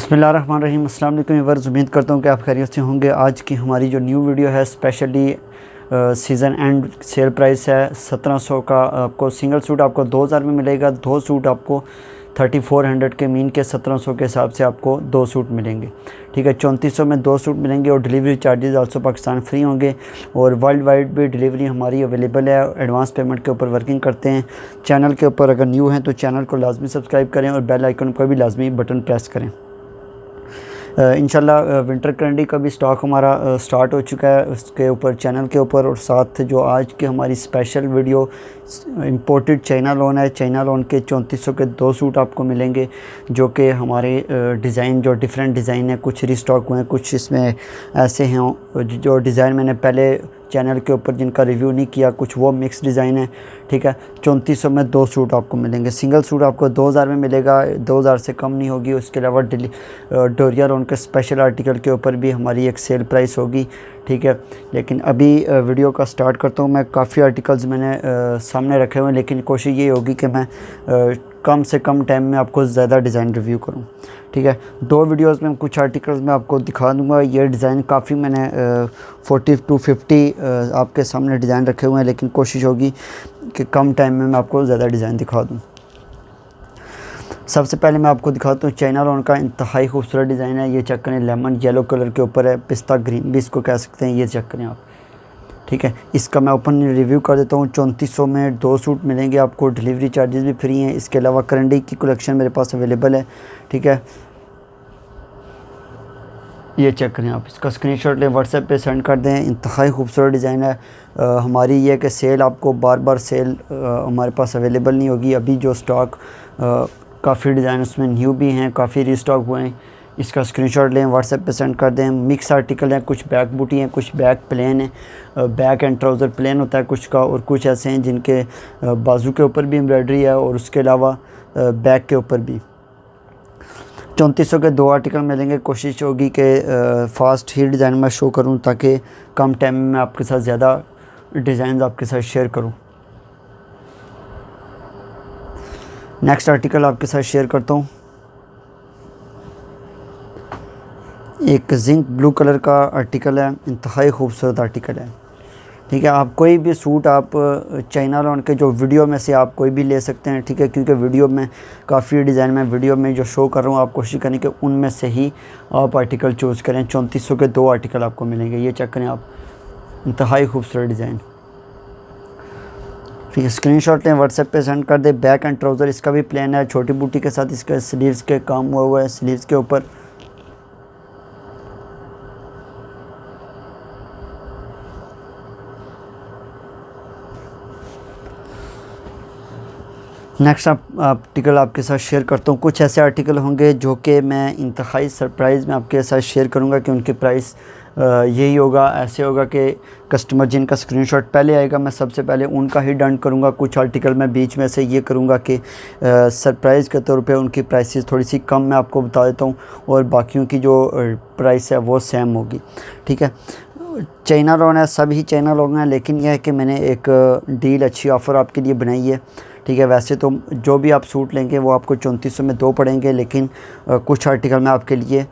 बिस्मिल्लाहिर्रहमानिर्रहीम। अस्सलाम वालेकुम व्यूअर्स, उम्मीद करता हूँ कि आप खैरियत से होंगे। आज की हमारी जो न्यू वीडियो है specially season and sale price है 1700 का। आपको सिंगल सूट आपको 2000 में मिलेगा। दो सूट आपको 3400 के मीन के 1700 के हिसाब से आपको दो सूट मिलेंगे। ठीक है, 3400 में दो सूट मिलेंगे और delivery charges also Pakistan free होंगे और वर्ल्ड वाइड भी डिलीवरी हमारी अवेलेबल है। एडवांस पेमेंट के ऊपर वर्किंग करते हैं। चैनल के ऊपर अगर न्यू हैं तो चैनल को लाजमी सब्सक्राइब करें और बेल आइकन को भी लाजमी बटन प्रेस करें। इंशाल्लाह विंटर कैंडी का भी स्टॉक हमारा स्टार्ट हो चुका है उसके ऊपर चैनल के ऊपर। और साथ जो आज की हमारी special video imported China loan है। चाइना लोन के 3400 के दो सूट आपको मिलेंगे जो कि हमारे डिज़ाइन जो डिफरेंट डिज़ाइन है, कुछ रिस्टॉक हुए हैं, कुछ इसमें ऐसे हैं जो डिज़ाइन मैंने पहले चैनल के ऊपर जिनका रिव्यू नहीं किया, कुछ वो मिक्स डिज़ाइन है। ठीक है, 3400 में दो सूट आपको मिलेंगे। सिंगल सूट आपको 2000 में मिलेगा, 2000 से कम नहीं होगी। उसके अलावा डोरिया लोन के स्पेशल आर्टिकल के ऊपर भी हमारी एक सेल प्राइस होगी। ठीक है, लेकिन अभी वीडियो का स्टार्ट करता हूँ। मैं काफ़ी आर्टिकल्स मैंने सामने रखे हुए हैं, लेकिन कोशिश ये होगी कि मैं कम से कम टाइम में आपको ज़्यादा डिज़ाइन रिव्यू करूँ। ठीक है, दो वीडियोस में कुछ आर्टिकल्स मैं आपको दिखा दूँगा। ये डिज़ाइन काफ़ी मैंने 40 to 50 आपके सामने डिज़ाइन रखे हुए हैं, लेकिन कोशिश होगी कि कम टाइम में मैं आपको ज़्यादा डिज़ाइन दिखा दूँ। सबसे पहले मैं आपको दिखाता हूँ चाइना लोन का इंतहाई खूबसूरत डिज़ाइन है। ये चेक करें, लेमन येलो कलर के ऊपर है, पिस्ता ग्रीन भी इसको कह सकते हैं। ये चेक करें आप। ठीक है, इसका मैं ओपन रिव्यू कर देता हूँ। 3400 में दो सूट मिलेंगे आपको, डिलीवरी चार्जेस भी फ्री हैं। इसके अलावा करंडी की कलेक्शन मेरे पास अवेलेबल है। ठीक है, ये चेक करें आप, इसका स्क्रीनशॉट लें, व्हाट्सएप पे सेंड कर दें। इंतहाई खूबसूरत डिज़ाइन है। हमारी ये कि सेल आपको बार बार सेल हमारे पास अवेलेबल नहीं होगी। अभी जो स्टॉक काफ़ी डिज़ाइन उसमें न्यू भी हैं, काफ़ी रीस्टॉक हुए हैं। इसका स्क्रीनशॉट लें, व्हाट्सएप पे सेंड कर दें। मिक्स आर्टिकल हैं, कुछ बैक बूटी हैं, कुछ बैक प्लेन है। बैक एंड ट्राउज़र प्लेन होता है कुछ का, और कुछ ऐसे हैं जिनके बाजू के ऊपर भी एम्ब्रॉयडरी है और उसके अलावा बैक के ऊपर भी। 3400 के दो आर्टिकल मिलेंगे। कोशिश होगी कि फ़ास्ट ही डिज़ाइन में शो करूं ताकि कम टाइम में आपके साथ ज़्यादा डिज़ाइन आपके साथ शेयर करूं। नेक्स्ट आर्टिकल आपके साथ शेयर करता हूं। एक जिंक ब्लू कलर का आर्टिकल है, इंतहाई खूबसूरत आर्टिकल है। ठीक है, आप कोई भी सूट आप चाइना लोन के जो वीडियो में से आप कोई भी ले सकते हैं। ठीक है, क्योंकि वीडियो में काफ़ी डिज़ाइन में वीडियो में जो शो कर रहा हूँ, आप कोशिश करें कि उनमें से ही आप आर्टिकल चूज़ करें। 3400 के दो आर्टिकल आपको मिलेंगे। ये चेक करें आप, इंतहाई खूबसूरत डिज़ाइन। ठीक है, स्क्रीनशॉट लें, व्हाट्सएप पे सेंड कर दें। बैक एंड ट्राउज़र इसका भी प्लेन है, छोटी बूटी के साथ इसके स्लीव्स के काम हुआ है। स्लीव्स के ऊपर नेक्स्ट आर्टिकल आपके साथ शेयर करता हूँ। कुछ ऐसे आर्टिकल होंगे जो कि मैं इंतहाई सरप्राइज़ में आपके साथ शेयर करूँगा कि उनकी प्राइस यही होगा। ऐसे होगा कि कस्टमर जिनका स्क्रीनशॉट पहले आएगा मैं सबसे पहले उनका ही डन करूँगा। कुछ आर्टिकल मैं बीच में से ये करूँगा कि सरप्राइज़ के तौर पे उनकी प्राइसेस थोड़ी सी कम मैं आपको बता देता हूँ और बाकियों की जो प्राइस है वो सेम होगी। ठीक है, चाइना लोन है, सभी चाइना लोन है, लेकिन यह है कि मैंने एक डील अच्छी ऑफ़र आपके लिए बनाई है। ठीक है, वैसे तो जो भी आप सूट लेंगे वो आपको 3400 में दो पड़ेंगे, लेकिन कुछ आर्टिकल मैं आपके लिए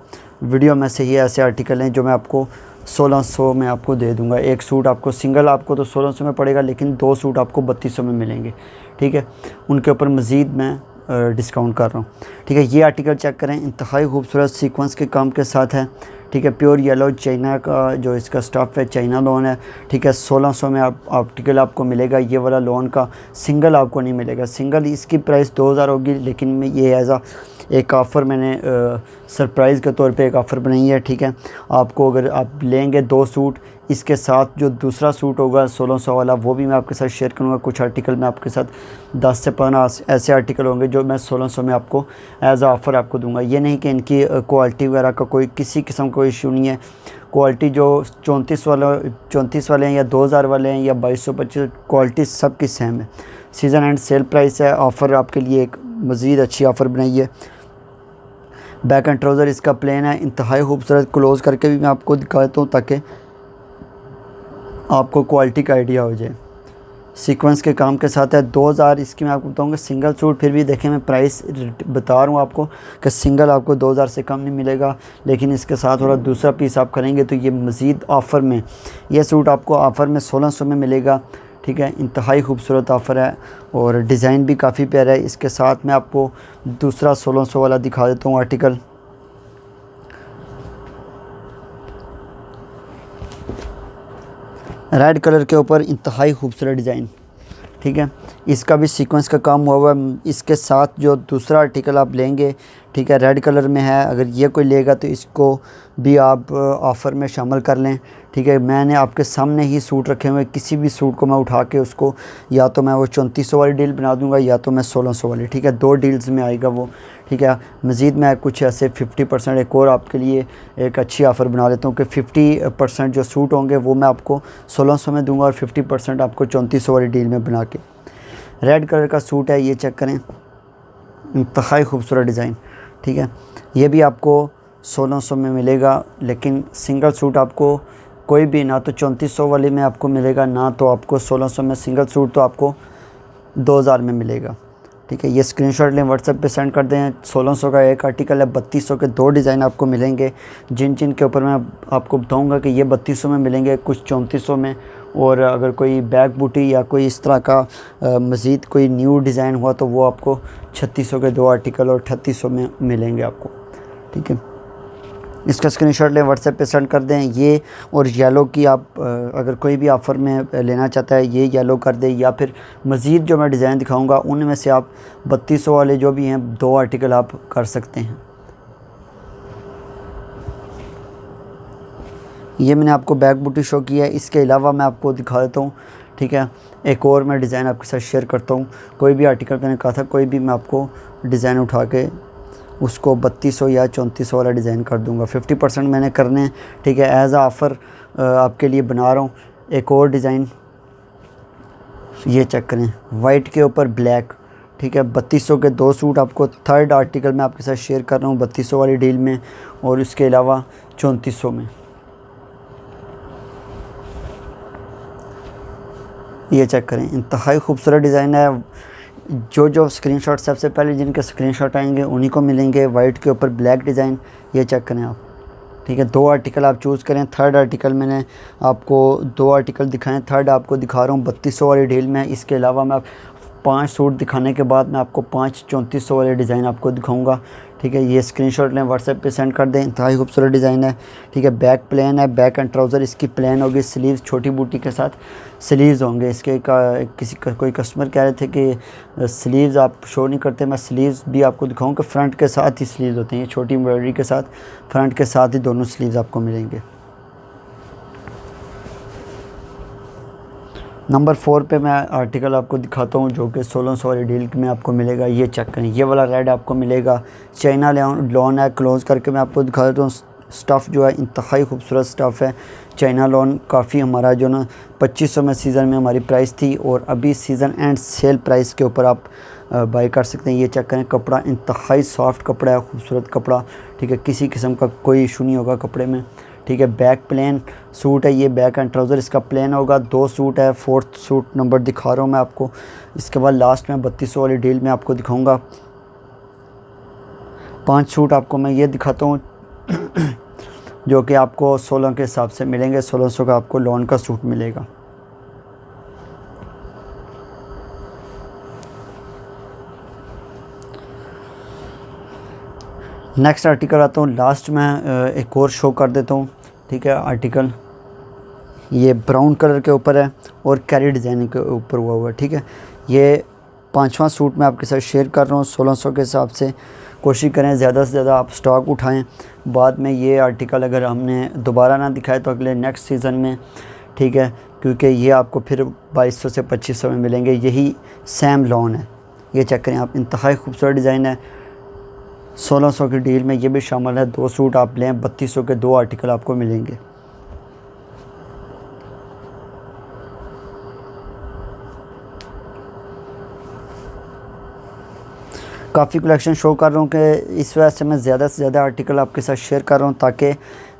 वीडियो में से ही ऐसे आर्टिकल हैं जो मैं आपको 1600 में आपको दे दूंगा। एक सूट आपको सिंगल आपको तो 1600 में पड़ेगा, लेकिन दो सूट आपको 3200 में मिलेंगे। ठीक है, उनके ऊपर मज़ीद मैं डिस्काउंट कर रहा हूँ। ठीक है, ये आर्टिकल चेक करें, इंतहाई खूबसूरत सीक्वेंस के काम के साथ है। ठीक है, प्योर येलो चाइना का जो इसका स्टफ़ है चाइना लोन है। ठीक है, 1600 में आप आर्टिकल आपको मिलेगा। ये वाला लोन का सिंगल आपको नहीं मिलेगा। सिंगल इसकी प्राइस 2000 होगी, लेकिन मैं ये एज़ एक ऑफ़र मैंने सरप्राइज़ के तौर पे एक ऑफ़र बनाई है। ठीक है, आपको अगर आप लेंगे दो सूट, इसके साथ जो दूसरा सूट होगा 1600 वाला वो भी मैं आपके साथ शेयर करूँगा। कुछ आर्टिकल मैं आपके साथ 10 से 15 ऐसे आर्टिकल होंगे जो मैं 1600 में आपको एज आ ऑफ़र आपको दूंगा। ये नहीं कि इनकी क्वालिटी वगैरह का कोई किसी किस्म का कोई इशू नहीं है। क्वालिटी जो 34 वाले हैं या 2000 वाले हैं या 2225, क्वालिटी सब की सेम है। सीज़न एंड सेल प्राइस है। ऑफ़र आपके लिए एक मज़ीद अच्छी ऑफ़र बनाई है। बैक एंड ट्राउज़र इसका प्लेन है, इंतहाई खूबसूरत। क्लोज़ करके भी मैं आपको दिखा देता हूँ ताकि आपको क्वालिटी का आइडिया हो जाए। सीक्वेंस के काम के साथ है। 2000 इसकी मैं आपको बताऊंगा सिंगल सूट। फिर भी देखें मैं प्राइस बता रहा हूँ आपको कि सिंगल आपको 2000 से कम नहीं मिलेगा, लेकिन इसके साथ थोड़ा दूसरा पीस आप करेंगे तो ये मज़ीद ऑफ़र में, ये सूट आपको ऑफ़र में 1600 में मिलेगा। ठीक है, इंतहाई खूबसूरत ऑफ़र है और डिज़ाइन भी काफ़ी प्यारा है। इसके साथ मैं आपको दूसरा 1600 वाला दिखा देता हूँ आर्टिकल। रेड कलर के ऊपर इंतहाई खूबसूरत डिज़ाइन। ठीक है, इसका भी सीक्वेंस का काम हुआ है। इसके साथ जो दूसरा आर्टिकल आप लेंगे, ठीक है, रेड कलर में है, अगर ये कोई लेगा तो इसको भी आप ऑफ़र में शामिल कर लें। ठीक है, मैंने आपके सामने ही सूट रखे हुए, किसी भी सूट को मैं उठा के उसको या तो मैं वो 3400 वाली डील बना दूंगा या तो मैं 1600 वाली। ठीक है, 2 डील्स में आएगा वो। ठीक है, मज़ीद मैं कुछ ऐसे 50% एक और आपके लिए एक अच्छी ऑफ़र बना लेता हूँ कि 50% जो सूट होंगे वो मैं आपको 1600 में दूंगा और 50% आपको 3400 वाली डील में बना के। रेड कलर का सूट है, ये चेक करें, इंतहाई खूबसूरत डिज़ाइन। ठीक है, ये भी आपको 1600 में मिलेगा, लेकिन सिंगल सूट आपको कोई भी ना तो 3400 वाली में आपको मिलेगा ना तो आपको 1600 में। सिंगल सूट तो आपको 2000 में मिलेगा। ठीक है, ये स्क्रीनशॉट लें, व्हाट्सएप पे सेंड कर दें। 1600 का एक आर्टिकल है, 3200 के 2 डिज़ाइन आपको मिलेंगे, जिन जिन के ऊपर मैं आपको बताऊंगा कि ये 3200 में मिलेंगे, कुछ 3400 में। और अगर कोई बैक बूटी या कोई इस तरह का मज़ीद कोई न्यू डिज़ाइन हुआ तो वो आपको 3600 के 2 आर्टिकल और 3800 में मिलेंगे आपको। ठीक है, इसका स्क्रीनशॉट लें, व्हाट्सएप पे सेंड कर दें। ये और येलो की आप अगर कोई भी ऑफ़र में लेना चाहता है ये येलो कर दें, या फिर मज़ीद जो मैं डिज़ाइन दिखाऊंगा उनमें से आप 3200 वाले जो भी हैं 2 आर्टिकल आप कर सकते हैं। ये मैंने आपको बैक बूटी शो किया है, इसके अलावा मैं आपको दिखा देता हूँ। ठीक है, एक और मैं डिज़ाइन आपके साथ शेयर करता हूँ। कोई भी आर्टिकल मैंने कहा था कोई भी मैं आपको डिज़ाइन उठा के उसको 3200 या 3400 वाला डिज़ाइन कर दूंगा। 50% मैंने करने हैं। ठीक है, एज़ आ ऑफ़र आपके लिए बना रहा हूँ। एक और डिज़ाइन ये चेक करें, वाइट के ऊपर ब्लैक। ठीक है, 3200 के 2 सूट आपको थर्ड आर्टिकल मैं आपके साथ शेयर कर रहा हूँ 3200 वाली डील में, और इसके अलावा 3400 में। ये चेक करें, इंतहाई खूबसूरत डिज़ाइन है। जो स्क्रीनशॉट सबसे पहले जिनके स्क्रीनशॉट आएंगे उन्हीं को मिलेंगे। वाइट के ऊपर ब्लैक डिज़ाइन, ये चेक करें आप। ठीक है, 2 आर्टिकल आप चूज़ करें। थर्ड आर्टिकल मैंने आपको 2 आर्टिकल दिखाएं, थर्ड आपको दिखा रहा हूँ 3200 वाली डील में। इसके अलावा मैं 5 सूट दिखाने के बाद मैं आपको 5 3400 वाले डिज़ाइन आपको दिखाऊंगा। ठीक है, ये स्क्रीनशॉट लें, व्हाट्सएप पे सेंड कर दें। इंतहाई खूबसूरत डिज़ाइन है। ठीक है, बैक प्लेन है, बैक एंड ट्राउज़र इसकी प्लेन होगी, स्लीव्स छोटी बूटी के साथ स्लीव्स होंगे इसके। कोई कस्टमर कह रहे थे कि स्लीव्स आप शो नहीं करते, मैं स्लीव्स भी आपको दिखाऊँ कि फ्रंट के साथ ही स्लीव्स होते हैं। ये छोटी एम्ब्रॉयडरी के साथ फ्रंट के साथ ही दोनों स्लीव्स आपको मिलेंगे। नंबर 4 पे मैं आर्टिकल आपको दिखाता हूँ जो कि 1600 वाली डील में आपको मिलेगा। ये चेक करें, ये वाला रेड आपको मिलेगा। चाइना लॉन है, क्लोज करके मैं आपको दिखा देता हूँ। स्टफ़ जो है इंतहाई खूबसूरत स्टफ़ है। चाइना लॉन काफ़ी हमारा जो ना 2500 में सीज़न में हमारी प्राइस थी, और अभी सीज़न एंड सेल प्राइस के ऊपर आप बाई कर सकते हैं। ये चेक करें, कपड़ा इंतहाई सॉफ्ट कपड़ा है, खूबसूरत कपड़ा। ठीक है, किसी किस्म का कोई इशू नहीं होगा कपड़े में। ठीक है, बैक प्लेन सूट है, ये बैक एंड ट्राउज़र इसका प्लेन होगा। 2 सूट है, 4th सूट नंबर दिखा रहा हूँ मैं आपको। इसके बाद लास्ट में 3200 वाली डील में आपको दिखाऊंगा 5 सूट आपको मैं ये दिखाता हूँ जो कि आपको 16 के हिसाब से मिलेंगे। 1600 का आपको लॉन का सूट मिलेगा। नेक्स्ट आर्टिकल आता हूँ, लास्ट में एक और शो कर देता हूँ। ठीक है, आर्टिकल ये ब्राउन कलर के ऊपर है और कैरी डिज़ाइन के ऊपर हुआ है। ठीक है, ये 5वां सूट मैं आपके साथ शेयर कर रहा हूँ 1600 के हिसाब से। कोशिश करें ज़्यादा से ज़्यादा आप स्टॉक उठाएं, बाद में ये आर्टिकल अगर हमने दोबारा ना दिखाए तो अगले नेक्स्ट सीज़न में। ठीक है, क्योंकि ये आपको फिर 2200 से 2500 में मिलेंगे। यही सेम लॉन है, ये चेक करें आप, इंतहाई खूबसूरत डिज़ाइन है। 1600 की डील में ये भी शामिल है। 2 सूट आप लें, 3200 के 2 आर्टिकल आपको मिलेंगे। काफ़ी कलेक्शन शो कर रहा हूँ कि इस वजह से मैं ज़्यादा से ज़्यादा आर्टिकल आपके साथ शेयर कर रहा हूँ ताकि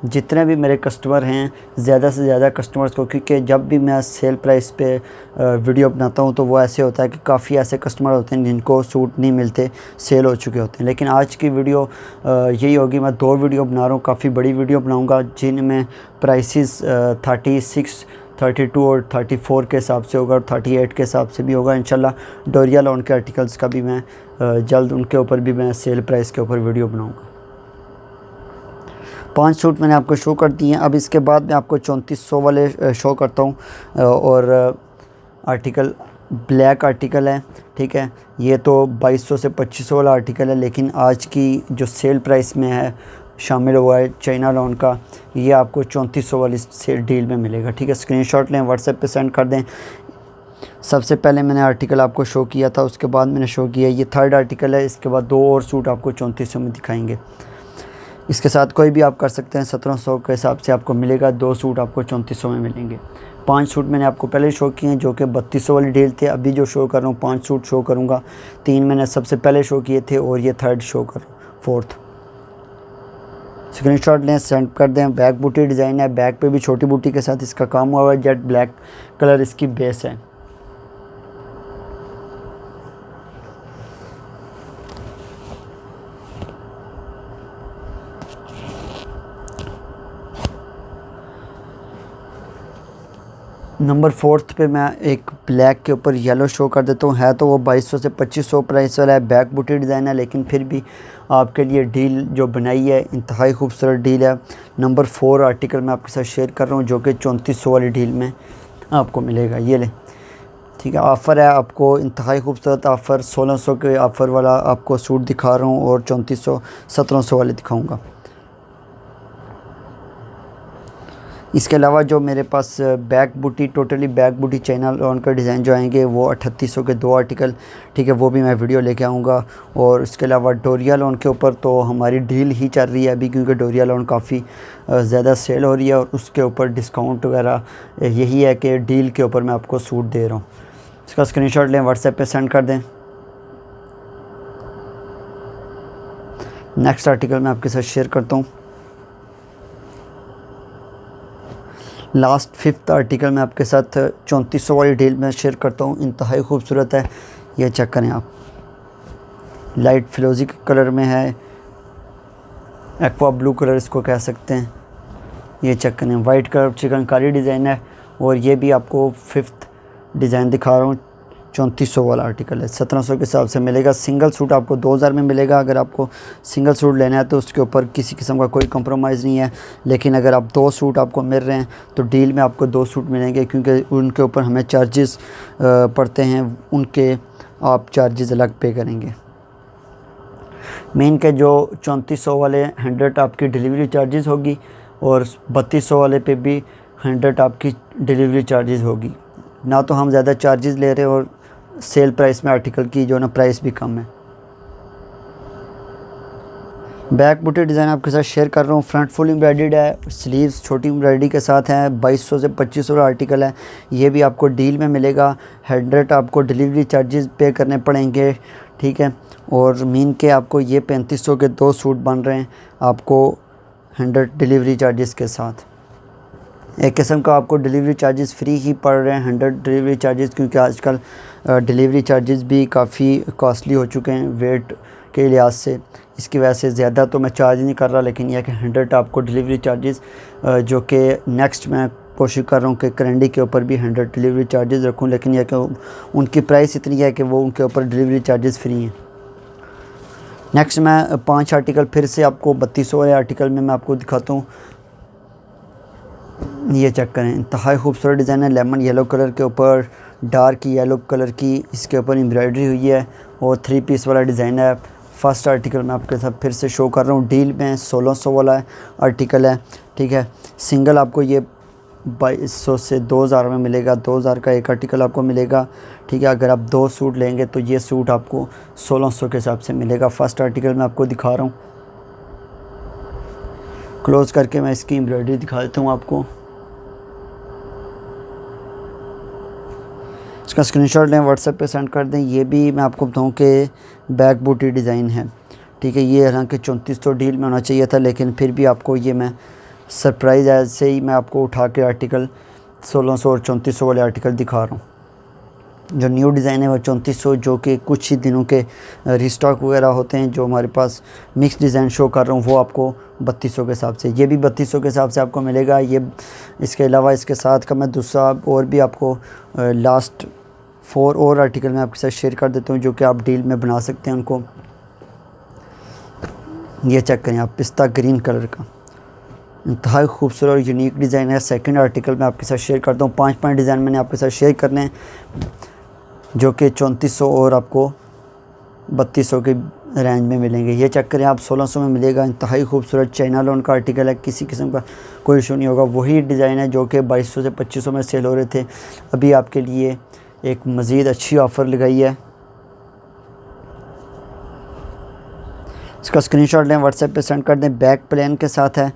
जितने भी मेरे कस्टमर हैं, ज़्यादा से ज़्यादा कस्टमर्स को, क्योंकि जब भी मैं सेल प्राइस पे वीडियो बनाता हूँ तो वो ऐसे होता है कि काफ़ी ऐसे कस्टमर होते हैं जिनको सूट नहीं मिलते, सेल हो चुके होते हैं। लेकिन आज की वीडियो यही होगी, मैं 2 वीडियो बना रहा हूँ, काफ़ी बड़ी वीडियो बनाऊँगा जिनमें प्राइसेस 36, 32 और 34 के हिसाब से होगा और 38 के हिसाब से भी होगा। इंशाल्लाह डोरिया लॉन के आर्टिकल्स का भी मैं जल्द उनके ऊपर भी मैं सेल प्राइस के ऊपर वीडियो बनाऊंगा। 5 सूट मैंने आपको शो कर दिए हैं। अब इसके बाद मैं आपको 3400 वाले शो करता हूँ और आर्टिकल ब्लैक आर्टिकल है, ठीक है। ये तो 2200 से 2500 वाला आर्टिकल है, लेकिन आज की जो सेल प्राइस में है शामिल हुआ है चाइना लॉन का, ये आपको 3400 वाली सेल डील में मिलेगा, ठीक है। स्क्रीनशॉट लें, व्हाट्सएप पे सेंड कर दें। सबसे पहले मैंने आर्टिकल आपको शो किया था, उसके बाद मैंने शो किया ये 3rd आर्टिकल है। इसके बाद 2 और सूट आपको 3400 में दिखाएंगे। इसके साथ कोई भी आप कर सकते हैं, 1700 के हिसाब से आपको मिलेगा। 2 सूट आपको 3400 में मिलेंगे। 5 सूट मैंने आपको पहले शो किए हैं जो कि 3200 वाली डील थे। अभी जो शो कर रहा हूँ 5 सूट शो करूँगा। 3 मैंने सबसे पहले शो किए थे और ये 3rd शो कर 4th। स्क्रीनशॉट लें, सेंड कर दें। बैक बूटी डिज़ाइन है, बैक पे भी छोटी बूटी के साथ इसका काम हुआ है। जेट ब्लैक कलर इसकी बेस है। नंबर 4th पे मैं एक ब्लैक के ऊपर येलो शो कर देता हूँ। है तो वो 2200 से 2500 प्राइस वाला है, बैक बूटी डिज़ाइन है, लेकिन फिर भी आपके लिए डील जो बनाई है इंतहाई खूबसूरत डील है। नंबर 4 आर्टिकल मैं आपके साथ शेयर कर रहा हूँ जो कि 3400 वाली डील में आपको मिलेगा। ये ले, ठीक है। ऑफ़र है आपको, इंतहाई खूबसूरत ऑफ़र। 1600 के ऑफ़र वाला आपको सूट दिखा रहा हूँ और 3400 1700 वाले दिखाऊँगा। इसके अलावा जो मेरे पास बैक बूटी, टोटली बैक बूटी चाइना लॉन का डिज़ाइन जो आएंगे वो 3800 के 2 आर्टिकल, ठीक है, वो भी मैं वीडियो लेके आऊँगा। और इसके अलावा डोरिया लॉन के ऊपर तो हमारी डील ही चल रही है अभी, क्योंकि डोरिया लॉन काफ़ी ज़्यादा सेल हो रही है और उसके ऊपर डिस्काउंट वगैरह यही है कि डील के ऊपर मैं आपको सूट दे रहा हूँ। इसका स्क्रीनशॉट लें, व्हाट्सएप पर सेंड कर दें। नेक्स्ट आर्टिकल मैं आपके साथ शेयर करता हूँ। लास्ट 5th आर्टिकल मैं आपके साथ 3400 वाली डील में शेयर करता हूँ। इंतहाई खूबसूरत है, ये चेक करें आप। लाइट फिरोज़ी कलर में है, एक्वा ब्लू कलर इसको कह सकते हैं। ये चेक करें, वाइट कलर चिकनकारी डिज़ाइन है और ये भी आपको 5th डिज़ाइन दिखा रहा हूँ। 3400 वाला आर्टिकल है, 1700 के हिसाब से मिलेगा। सिंगल सूट आपको 2000 में मिलेगा। अगर आपको सिंगल सूट लेना है तो उसके ऊपर किसी किस्म का कोई कंप्रोमाइज़ नहीं है। लेकिन अगर आप 2 सूट आपको मिल रहे हैं तो डील में आपको 2 सूट मिलेंगे, क्योंकि उनके ऊपर हमें चार्जेस पड़ते हैं, उनके आप चार्जेस अलग पे करेंगे। मेन के जो 3400 वाले 100 आपकी डिलीवरी चार्जेस होगी और 3200 वाले पे भी 100 आपकी डिलीवरी चार्जेस होगी। ना तो हम ज़्यादा चार्जेस ले रहे हैं और सेल प्राइस में आर्टिकल की जो ना प्राइस भी कम है। बैक बूटी डिज़ाइन आपके साथ शेयर कर रहा हूँ। फ्रंट फुल एम्ब्रॉयडर्ड है, स्लीव्स छोटी एम्ब्रॉयडरी के साथ हैं। 2200 से 2500 आर्टिकल है, ये भी आपको डील में मिलेगा। 100 आपको डिलीवरी चार्जेस पे करने पड़ेंगे, ठीक है। और मीन के आपको ये 3500 के 2 सूट बन रहे हैं आपको 100 डिलीवरी चार्जेस के साथ। एक किस्म का आपको डिलीवरी चार्जेस फ्री ही पड़ रहे हैं, 100 डिलीवरी चार्जेस, क्योंकि आजकल डिलीवरी चार्जेस भी काफ़ी कॉस्टली हो चुके हैं वेट के लिहाज से। इसकी वजह से ज़्यादा तो मैं चार्ज नहीं कर रहा, लेकिन यह कि 100 आपको डिलीवरी चार्जेस, जो कि नेक्स्ट मैं कोशिश कर रहा हूँ कि करंडी के ऊपर भी 100 डिलीवरी चार्जेस रखूँ, लेकिन यह कि उनकी प्राइस इतनी है कि वो उनके ऊपर डिलीवरी चार्जेस फ्री हैं। नेक्स्ट मैं 5 आर्टिकल फिर से आपको 3200 वाले आर्टिकल में मैं आपको दिखाता हूँ। ये चेक करें, इंतहाई खूबसूरत डिज़ाइन है। लेमन येलो कलर के ऊपर डार्क येलो कलर की इसके ऊपर एम्ब्रॉयडरी हुई है और 3 पीस वाला डिज़ाइन है। फर्स्ट आर्टिकल मैं आपके साथ फिर से शो कर रहा हूँ। डील में 1600 वाला आर्टिकल है, ठीक है। सिंगल आपको ये 2200 से 2000 में मिलेगा। 2000 का एक आर्टिकल आपको मिलेगा, ठीक है। अगर आप 2 सूट लेंगे तो ये सूट आपको 1600 के हिसाब से मिलेगा। फर्स्ट आर्टिकल मैं आपको दिखा रहा हूँ, क्लोज़ करके मैं इसकी एम्ब्रॉयडरी दिखा देता हूँ आपको। इसका स्क्रीनशॉट लें, व्हाट्सएप पे सेंड कर दें। ये भी मैं आपको बताऊँ कि बैक बूटी डिज़ाइन है, ठीक है। ये हालांकि 3400 डील में होना चाहिए था, लेकिन फिर भी आपको ये मैं सरप्राइज़ ऐसे ही मैं आपको उठा के आर्टिकल 1600 और 3400 वाले आर्टिकल दिखा रहा हूँ। जो न्यू डिज़ाइन है वो 3400, जो कि कुछ ही दिनों के रिस्टॉक वगैरह होते हैं, जो हमारे पास मिक्स डिज़ाइन शो कर रहा हूँ, वो आपको 3200 के हिसाब से, ये भी 3200 के हिसाब से आपको मिलेगा। ये इसके अलावा इसके साथ का मैं दूसरा और भी आपको लास्ट 4 और आर्टिकल मैं आपके साथ शेयर कर देता हूँ, जो कि आप डील में बना सकते हैं उनको। ये चेक करें आप, पिस्ता ग्रीन कलर का इंतहाई खूबसूरत और यूनिक डिज़ाइन है। सेकंड आर्टिकल मैं आपके साथ शेयर करता हूँ। 5 डिज़ाइन मैंने आपके साथ शेयर करने हैं, जो कि 3400 और आपको 3200 के रेंज में मिलेंगे। ये चेक करें आप, 1600 में मिलेगा। इंतहाई खूबसूरत चाइना लोन का आर्टिकल है, किसी किस्म का कोई इशू नहीं होगा। वही डिज़ाइन है जो कि 2200 से 2500 में सेल हो रहे थे। अभी आपके लिए एक मज़ीद अच्छी ऑफ़र लगाई है। इसका स्क्रीनशॉट लें, व्हाट्सएप पे सेंड कर दें। बैक प्लेन के साथ है।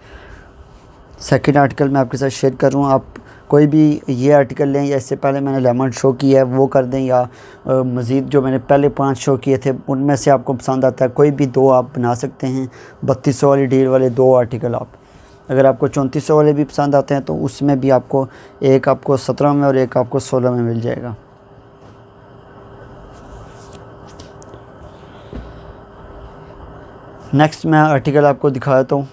सेकंड आर्टिकल मैं आपके साथ शेयर कर रहा हूँ। आप कोई भी ये आर्टिकल लें, या इससे पहले मैंने लेमन शो किया है वो कर दें, या मज़ीद जो मैंने पहले 5 शो किए थे उनमें से आपको पसंद आता है कोई भी 2 आप बना सकते हैं। 3200 वाली डील वाले 2 आर्टिकल आप, अगर आपको 3400 वाले भी पसंद आते हैं तो उसमें भी आपको एक आपको 17 में और एक आपको 16 में मिल जाएगा। नेक्स्ट मैं आर्टिकल आपको दिखा देता हूँ।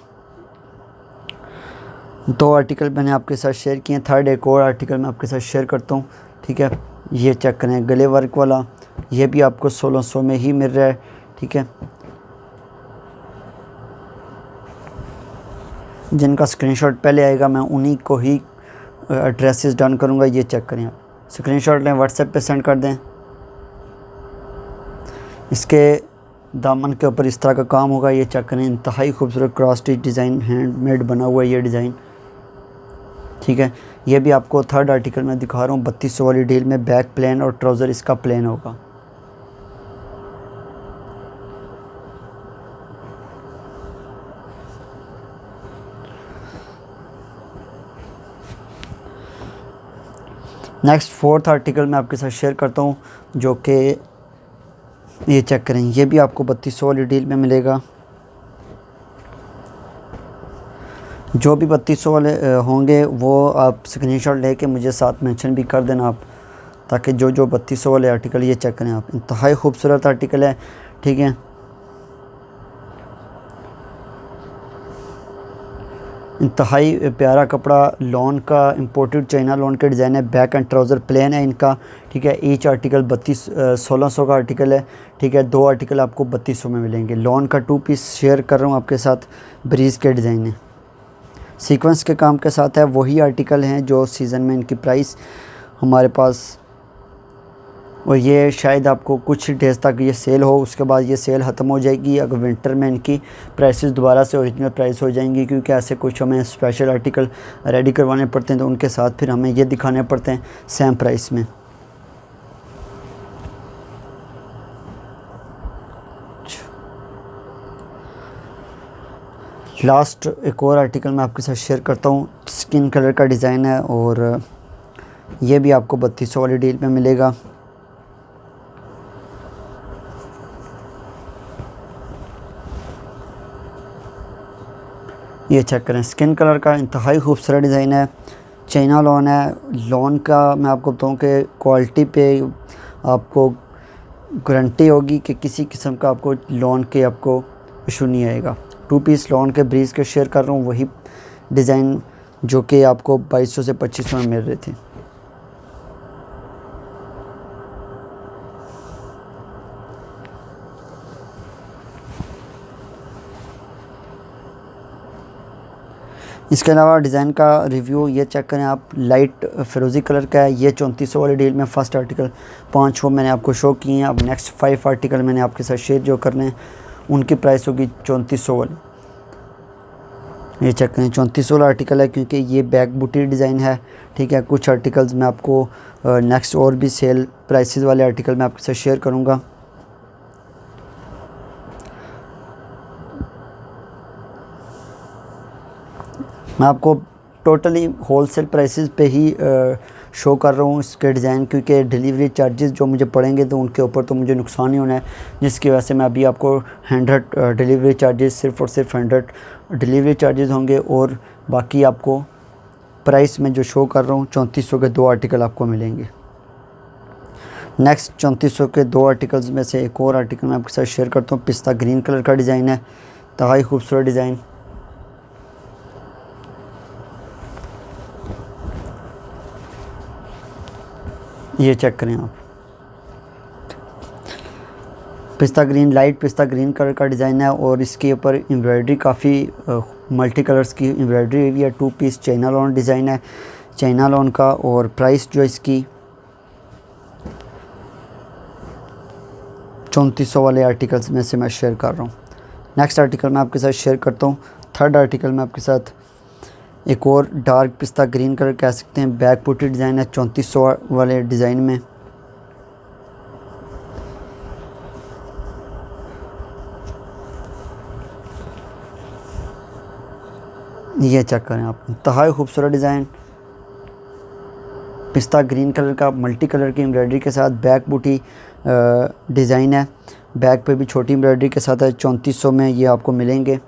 2 आर्टिकल मैंने आपके साथ शेयर किए हैं, थर्ड एक और आर्टिकल मैं आपके साथ शेयर करता हूँ, ठीक है। ये चेक करें, गले वर्क वाला, ये भी आपको 1600 में ही मिल रहा है, ठीक है। जिनका स्क्रीनशॉट पहले आएगा मैं उन्हीं को ही एड्रेसेस डन करूँगा। ये चेक करें आप, स्क्रीनशॉट लें, व्हाट्सएप पे सेंड कर दें। इसके दामन के ऊपर इस तरह का काम होगा। ये चेक करें, इंतहाई खूबसूरत क्रॉस स्टिच डिज़ाइन, हैंडमेड बना हुआ है ये डिज़ाइन, ठीक है। ये भी आपको थर्ड आर्टिकल में दिखा रहा हूँ। 3200 वाली डील में बैक प्लेन और ट्राउज़र इसका प्लेन होगा। नेक्स्ट फोर्थ आर्टिकल मैं आपके साथ शेयर करता हूँ, जो कि ये चेक करें, ये भी आपको 3200 वाली डील में मिलेगा। जो भी 3200 वाले होंगे वो आप स्क्रीनशॉट लेके मुझे साथ मेंशन भी कर देना आप, ताकि जो 3200 वाले आर्टिकल, ये चेक करें आप, इंतहाई खूबसूरत आर्टिकल है, ठीक है। इंतहाई प्यारा कपड़ा, लॉन का इंपोर्टेड चाइना लॉन के डिज़ाइन है। बैक एंड ट्राउज़र प्लेन है इनका, ठीक है। ईच आर्टिकल 1600 का आर्टिकल है, ठीक है। 2 आर्टिकल आपको 3200 में मिलेंगे। लॉन का 2 पीस शेयर कर रहा हूँ आपके साथ, ब्रीज़ के डिज़ाइन है, सीक्वेंस के काम के साथ है। वही आर्टिकल हैं जो सीज़न में इनकी प्राइस हमारे पास, और ये शायद आपको कुछ डेज़ तक ये सेल हो, उसके बाद ये सेल ख़त्म हो जाएगी। अगर विंटर में इनकी प्राइसेस दोबारा से ओरिजिनल प्राइस हो जाएंगी, क्योंकि ऐसे कुछ हमें स्पेशल आर्टिकल रेडी करवाने पड़ते हैं, तो उनके साथ फिर हमें ये दिखाने पड़ते हैं सेम प्राइस में। लास्ट एक और आर्टिकल मैं आपके साथ शेयर करता हूँ। स्किन कलर का डिज़ाइन है, और ये भी आपको 3200 वाली डील में मिलेगा। ये चेक करें, स्किन कलर का इंतहाई खूबसूरत डिज़ाइन है, चाइना लॉन है। लॉन का मैं आपको बताऊँ कि क्वालिटी पे आपको गारंटी होगी कि किसी किस्म का आपको लॉन के आपको इशू नहीं आएगा। 2 पीस लॉन के ब्रीज़ के शेयर कर रहा हूँ, वही डिज़ाइन जो कि आपको 2200 से 2500 में मिल रहे थे। इसके अलावा डिज़ाइन का रिव्यू ये चेक करें आप, लाइट फ़िरोज़ी कलर का है। ये 3400 वाली डील में फ़र्स्ट आर्टिकल 5 वो मैंने आपको शो किए हैं। अब नेक्स्ट 5 आर्टिकल मैंने आपके साथ शेयर जो करने हैं, उनकी प्राइस होगी 3400 वाली। ये चेक करें, 3400 वाला आर्टिकल है, क्योंकि ये बैक बूटी डिज़ाइन है, ठीक है। कुछ आर्टिकल्स मैं आपको नेक्स्ट और भी सेल प्राइसेस वाले आर्टिकल मैं आपके साथ शेयर करूँगा। मैं आपको टोटली होलसेल प्राइसेस पे ही शो कर रहा हूँ इसके डिज़ाइन, क्योंकि डिलीवरी चार्जेस जो मुझे पड़ेंगे तो उनके ऊपर तो मुझे नुकसान ही होना है, जिसकी वजह से मैं अभी आपको 100 डिलीवरी चार्जेस, सिर्फ़ और सिर्फ 100 डिलीवरी चार्जेस होंगे, और बाकी आपको प्राइस में जो शो कर रहा हूँ 3400 के 2 आर्टिकल आपको मिलेंगे। नेक्स्ट 3400 के 2 आर्टिकल्स में से एक और आर्टिकल मैं आपके साथ शेयर करता हूँ। पिस्ता ग्रीन कलर का डिज़ाइन है, इंतहाई खूबसूरत डिज़ाइन। ये चेक करें आप, पिस्ता ग्रीन, लाइट पिस्ता ग्रीन कलर का डिज़ाइन है, और इसके ऊपर एम्ब्रॉयडरी काफ़ी मल्टी कलर्स की एम्ब्रॉयडरी हुई है। 2 पीस चाइना लॉन डिज़ाइन है, चाइना लॉन का, और प्राइस जो इसकी 3400 वाले आर्टिकल्स में से मैं शेयर कर रहा हूँ। नेक्स्ट आर्टिकल मैं आपके साथ शेयर करता हूँ। थर्ड आर्टिकल मैं आपके साथ एक और डार्क पिस्ता ग्रीन कलर कह सकते हैं, बैक पुटी डिज़ाइन है 3400 वाले डिज़ाइन में। ये चेक करें आप, इंतहाई खूबसूरत डिज़ाइन, पिस्ता ग्रीन कलर का मल्टी कलर की एम्ब्रॉयडरी के साथ बैक बूटी डिज़ाइन है, बैक पे भी छोटी एम्ब्रॉयडरी के साथ है। 3400 में ये आपको मिलेंगे।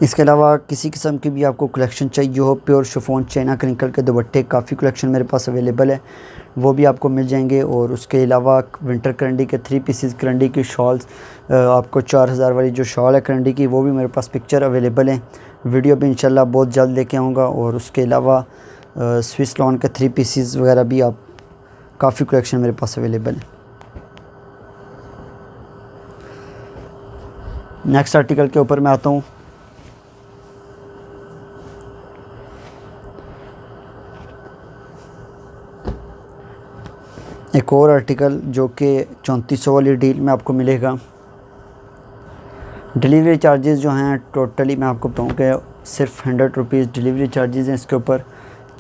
इसके अलावा किसी किस्म की भी आपको कलेक्शन चाहिए हो, प्योर शिफॉन चाइना क्रिंकल के दुपट्टे, काफ़ी कलेक्शन मेरे पास अवेलेबल है, वो भी आपको मिल जाएंगे। और उसके अलावा विंटर करंडी के 3 पीसेस करंडी की शॉल्स, आपको 4000 वाली जो शॉल है करंडी की, वो भी मेरे पास पिक्चर अवेलेबल है। वीडियो भी इंशाल्लाह बहुत जल्द लेके आऊँगा। और उसके अलावा स्विस लॉन के 3 पीसेस वगैरह भी आप काफ़ी कलेक्शन मेरे पास अवेलेबल है। नेक्स्ट आर्टिकल के ऊपर मैं आता हूँ। एक और आर्टिकल जो कि 3400 वाली डील में आपको मिलेगा। डिलीवरी चार्जेस जो हैं टोटली मैं आपको बताऊँ कि सिर्फ 100 रुपीज़ डिलीवरी चार्जेस हैं इसके ऊपर।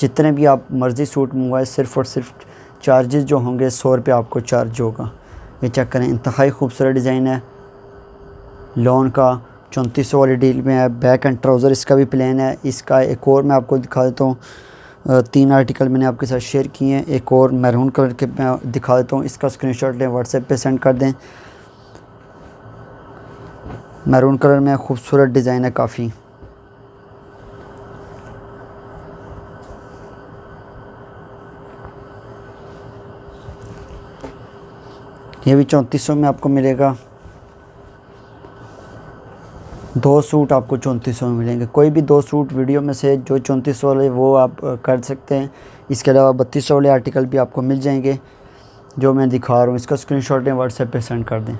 जितने भी आप मर्ज़ी सूट मंगवाए, सिर्फ़ और सिर्फ चार्जेस जो होंगे 100 रुपये आपको चार्ज होगा। ये चेक करें, इंतहाई खूबसूरत डिज़ाइन है, लॉन का 3400 वाली डील में है। बैक एंड ट्राउज़र इसका भी प्लेन है। इसका एक और मैं आपको दिखा देता हूँ, 3 आर्टिकल मैंने आपके साथ शेयर किए हैं। एक और मैरून कलर के मैं दिखा देता हूँ, इसका स्क्रीनशॉट लें, व्हाट्सएप पे सेंड कर दें। मैरून कलर में खूबसूरत डिज़ाइन है काफ़ी। ये भी 3400 में आपको मिलेगा। 2 सूट आपको 3400 में मिलेंगे। कोई भी 2 सूट वीडियो में से जो 3400 वाले वो आप कर सकते हैं। इसके अलावा 3200 वाले आर्टिकल भी आपको मिल जाएंगे जो मैं दिखा रहा हूँ। इसका स्क्रीनशॉट लें, व्हाट्सएप पे सेंड कर दें।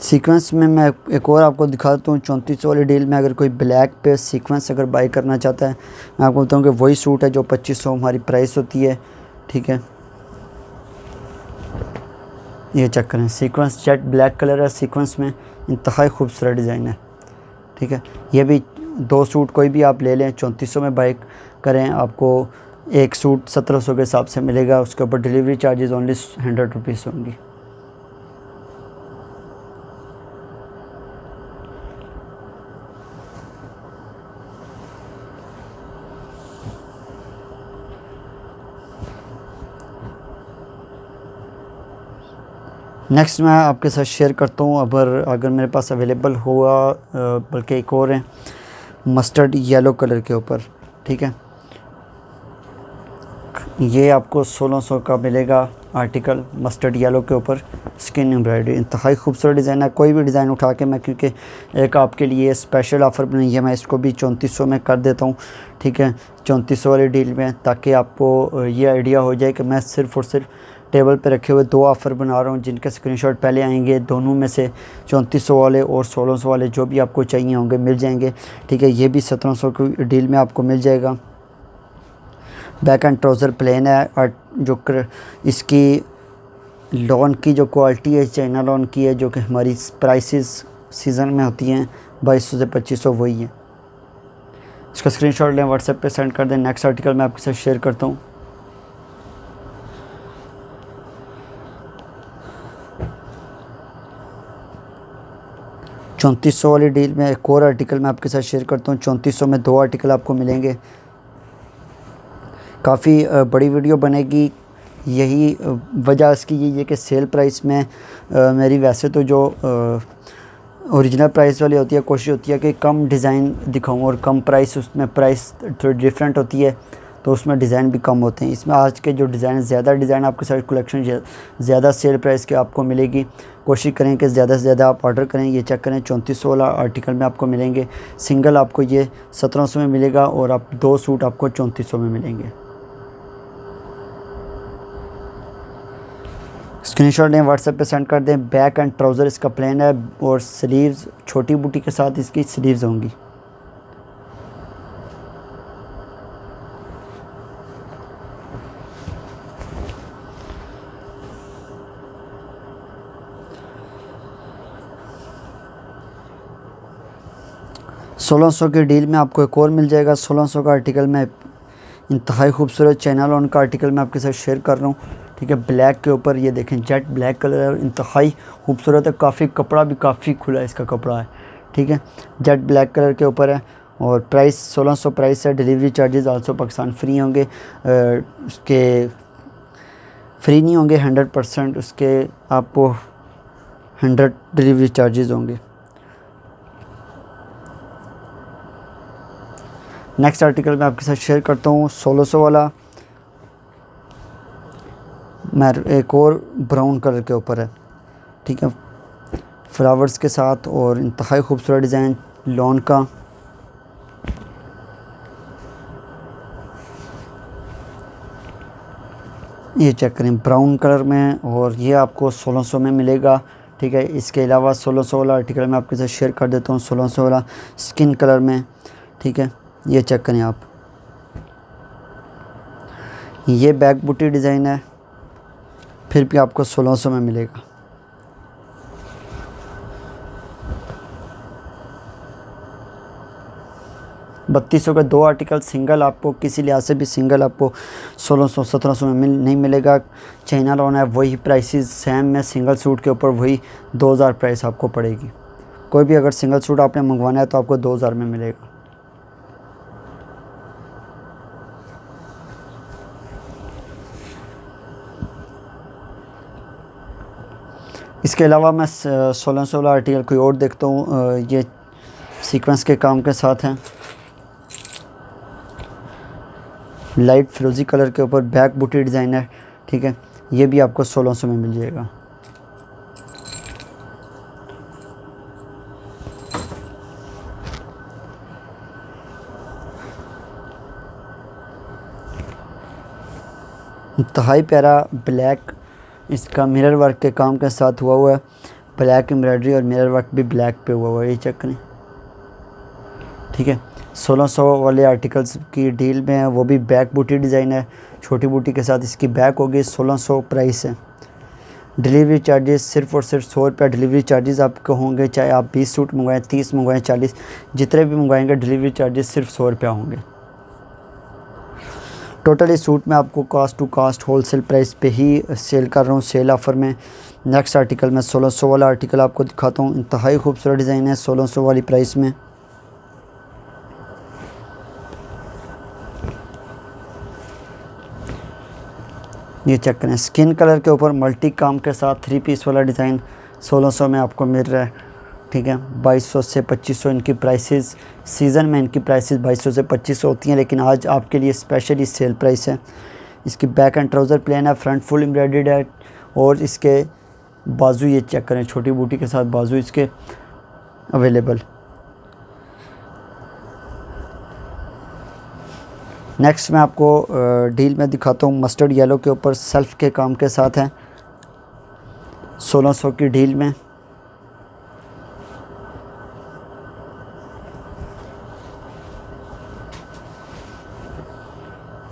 सीक्वेंस में मैं एक और आपको दिखाता हूँ। 3400 वाली डील में अगर कोई ब्लैक पे सीक्वेंस अगर बाई करना चाहता है, मैं आपको बताऊँ कि वही सूट है जो 2500 हमारी प्राइस होती है। ठीक है, ये चेक करें, सीक्वेंस जेट ब्लैक कलर है, सीक्वेंस में इंतहाई खूबसूरत डिज़ाइन है। ठीक है, ये भी 2 सूट कोई भी आप ले लें, 3400 में बाई करें, आपको एक सूट 1700 के हिसाब से मिलेगा। उसके ऊपर डिलीवरी चार्जेस ओनली 100 रुपीज़ होंगी। नेक्स्ट मैं आपके साथ शेयर करता हूँ, अगर मेरे पास अवेलेबल हुआ, बल्कि एक और है मस्टर्ड येलो कलर के ऊपर। ठीक है, ये आपको 1600 का मिलेगा आर्टिकल, मस्टर्ड येलो के ऊपर स्किन एम्ब्रॉयडरी। इंतहाई खूबसूरत डिज़ाइन है। कोई भी डिज़ाइन उठा के मैं, क्योंकि एक आपके लिए स्पेशल ऑफ़र बनाई है, मैं इसको भी 3400 में कर देता हूँ। ठीक है, 3400 वाली डील में, ताकि आपको ये आइडिया हो जाए कि मैं सिर्फ़ और सिर्फ टेबल पे रखे हुए 2 ऑफ़र बना रहा हूँ, जिनके स्क्रीनशॉट पहले आएंगे। दोनों में से 3400 वाले और 1600 वाले जो भी आपको चाहिए होंगे मिल जाएंगे। ठीक है, ये भी 1700 की डील में आपको मिल जाएगा। बैक एंड ट्राउज़र प्लेन है, और जो इसकी लॉन की जो क्वालिटी है चाइना लॉन की है, जो कि हमारी प्राइसेस सीज़न में होती हैं 2200 से 2500 वही है। इसका स्क्रीनशॉट लें, व्हाट्सएप पे सेंड कर दें। नेक्स्ट आर्टिकल मैं आपके साथ शेयर करता हूँ। चौंतीस सौ वाली डील में एक और आर्टिकल मैं आपके साथ शेयर करता हूँ। 3400 में 2 आर्टिकल आपको मिलेंगे। काफ़ी बड़ी वीडियो बनेगी। यही वजह इसकी यही है कि सेल प्राइस में मेरी वैसे तो जो ओरिजिनल प्राइस वाली होती है, कोशिश होती है कि कम डिज़ाइन दिखाऊं और कम प्राइस, उसमें प्राइस थोड़ी डिफरेंट होती है तो उसमें डिज़ाइन भी कम होते हैं। इसमें आज के जो डिज़ाइन, ज़्यादा डिज़ाइन आपके साथ कलेक्शन ज़्यादा सेल प्राइस के आपको मिलेगी। कोशिश करें कि ज़्यादा से ज़्यादा आप ऑर्डर करें। ये चेक करें, 3400 वाला आर्टिकल में आपको मिलेंगे। सिंगल आपको ये 1700 में मिलेगा और आप 2 सूट आपको 3400 में मिलेंगे। स्क्रीनशॉट लें, व्हाट्सएप पे सेंड कर दें। बैक एंड ट्राउज़र इसका प्लेन है और स्लीव्स छोटी बूटी के साथ इसकी स्लीव्स होंगी। सोलह सौ की डील में आपको एक और मिल जाएगा। 1600 का आर्टिकल में इंतहाई खूबसूरत चाइना लॉन का आर्टिकल मैं आपके साथ शेयर कर रहा हूँ। ठीक है, ब्लैक के ऊपर ये देखें, जेट ब्लैक कलर है, इंतहाई खूबसूरत है। काफ़ी कपड़ा भी काफ़ी खुला है इसका कपड़ा है। ठीक है, जेट ब्लैक कलर के ऊपर है और प्राइस 1600 प्राइस है। Delivery charges also Pakistan free होंगे। उसके फ्री नहीं होंगे 100%, उसके आपको 100 डिलीवरी चार्जेस होंगे। नेक्स्ट आर्टिकल मैं आपके साथ शेयर करता हूँ 1600 वाला। मैं एक और ब्राउन कलर के ऊपर है। ठीक है, फ्लावर्स के साथ और इंतहाई खूबसूरत डिज़ाइन लॉन का। ये चेक करें, ब्राउन कलर में और ये आपको 1600 में मिलेगा। ठीक है, इसके अलावा 1600 वाला आर्टिकल मैं आपके साथ शेयर कर देता हूँ। 1600 वाला स्किन कलर में। ठीक है, ये चेक करें आप, ये बैक बूटी डिज़ाइन है, फिर भी आपको 1600 में मिलेगा। बत्तीस सौ के 2 आर्टिकल सिंगल आपको किसी लिहाज से भी सिंगल आपको 1600-1700 में नहीं मिलेगा। चाइना लॉन है, वही प्राइसेस सेम है। सिंगल सूट के ऊपर वही 2000 प्राइस आपको पड़ेगी। कोई भी अगर सिंगल सूट आपने मंगवाना है तो आपको 2000 में मिलेगा। इसके अलावा मैं 1600 वाला आर्टिकल कोई और देखता हूँ। ये सीक्वेंस के काम के साथ हैं, लाइट फिरोज़ी कलर के ऊपर बैक बूटी डिज़ाइन है। ठीक है, ये भी आपको 1600 में मिल जाएगा। इंतहाई प्यारा ब्लैक, इसका मिरर वर्क के काम के साथ हुआ है। ब्लैक एम्ब्रॉयडरी और मिरर वर्क भी ब्लैक पे हुआ है, ये चेक करें। ठीक है, 1600 वाले आर्टिकल्स की डील में है, वो भी बैक बूटी डिज़ाइन है, छोटी बूटी के साथ इसकी बैक होगी। 1600 प्राइस है। डिलीवरी चार्जेस सिर्फ़ और सिर्फ 100 रुपये डिलीवरी चार्जेस आपके होंगे। चाहे आप 20 सूट मंगवाएं, 30 मंगवाएं, 40, जितने भी मंगवाएंगे डिलीवरी चार्जेस सिर्फ 100 रुपया होंगे। टोटल इस सूट में आपको cost to cost wholesale price पे ही सेल कर रहा हूँ, सेल ऑफ़र में। नेक्स्ट आर्टिकल मैं 1600 वाला आर्टिकल आपको दिखाता हूँ। इंतहाई खूबसूरत डिज़ाइन है 1600 वाली प्राइस में। ये चेक करें, स्किन कलर के ऊपर मल्टी काम के साथ 3 पीस वाला डिज़ाइन 1600 में आपको मिल रहा है। ठीक है, 2200 से 2500 इनकी प्राइसेस। सीज़न में इनकी प्राइसेस 2200 से 2500 होती हैं, लेकिन आज आपके लिए स्पेशली सेल प्राइस है। इसकी बैक एंड ट्राउज़र प्लेन है, फ्रंट फुल एम्ब्रॉयडर्ड है और इसके बाजू ये चेक करें, छोटी बूटी के साथ बाजू इसके अवेलेबल। नेक्स्ट मैं आपको डील में दिखाता हूँ मस्टर्ड येलो के ऊपर सेल्फ के काम के साथ है 1600 की डील में।